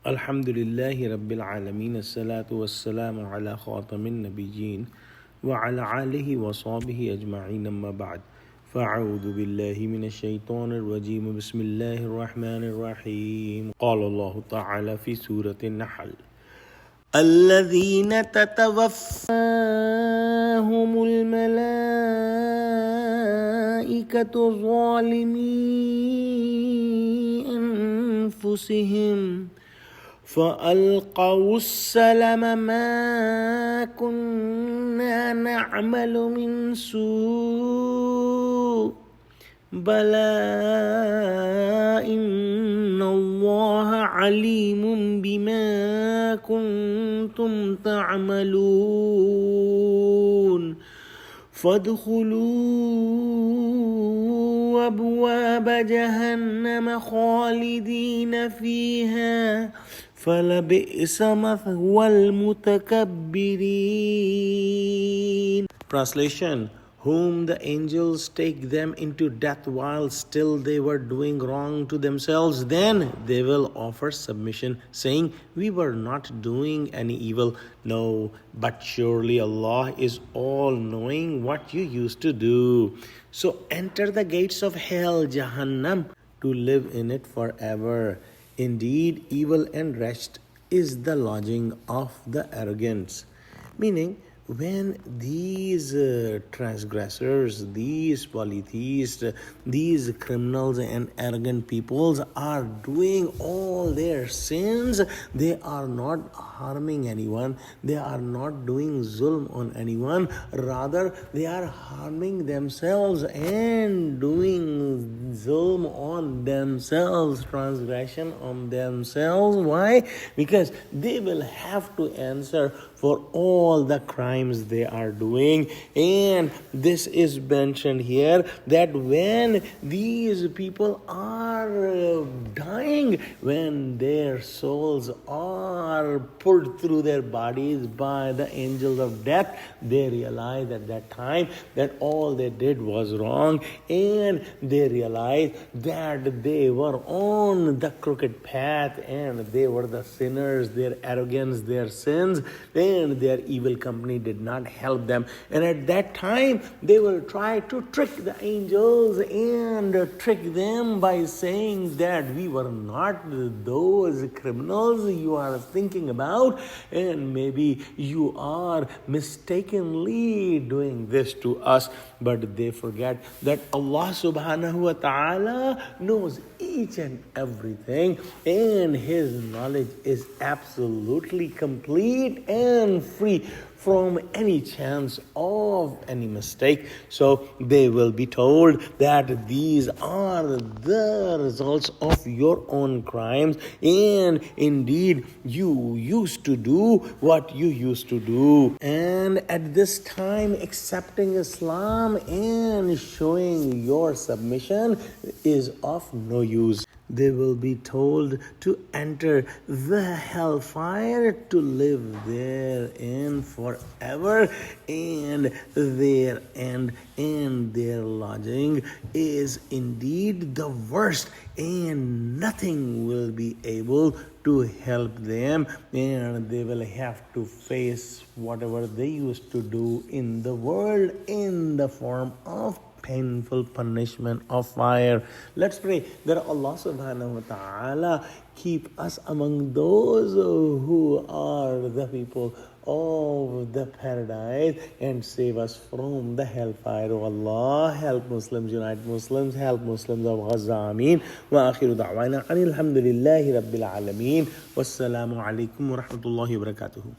Alhamdulillahi Rabbil Alameen. As-salatu was-salamu ala khatamin nabiyyin wa ala alihi wa sahbihi ajma'in amma ba'd. فأعوذ بالله من الشيطان الرجيم بسم الله الرحمن الرحيم قال الله تعالى في سورة النحل الذين تتوفاهم الملائكة ظالمي أنفسهم فألقوا السلم ما كنا نعمل من سوء بلى إن الله عليم بما كنتم تعملون فادخلوا أبواب جهنم خالدين فيها فلبئس مثوى المتكبرين. Translation: whom the angels take them into death while still they were doing wrong to themselves, then they will offer submission, saying, we were not doing any evil. No, but surely Allah is all-knowing what you used to do. So enter the gates of hell, Jahannam, to live in it forever. Indeed, evil and wretched is the lodging of the arrogant. Meaning, when these transgressors, these polytheists, these criminals and arrogant peoples are doing all their sins, they are not harming anyone, they are not doing zulm on anyone, rather they are harming themselves and doing zulm on themselves, transgression on themselves. Why? Because they will have to answer for all the crimes they are doing. And this is mentioned here that when these people are dying, when their souls are pulled through their bodies by the angels of death, they realize at that time that all they did was wrong, and they realize that they were on the crooked path and they were the sinners, their arrogance, their sins, and their evil company did not help them. And at that time, they will try to trick the angels and trick them by saying that we were not those criminals you are thinking about, and maybe you are mistakenly doing this to us. But they forget that Allah subhanahu wa ta'ala knows each and everything, and His knowledge is absolutely complete and free from any chance of any mistake. So they will be told that these are the results of your own crimes, and indeed you used to do what you used to do. And at this time, accepting Islam and showing your submission is of no use. They will be told to enter the hellfire to live therein forever, and their end and their lodging is indeed the worst, and nothing will be able to help them, and they will have to face whatever they used to do in the world in the form of painful punishment of fire. Let's pray that Allah subhanahu wa ta'ala keep us among those who are the people of the paradise and save us from the hellfire. Oh Allah, help Muslims, unite Muslims, help Muslims of Gaza. Ameen. Wa akhiru da'wana alhamdulillahi Rabbil Alameen. Wassalamu alaikum wa rahmatullahi wa barakatuhu.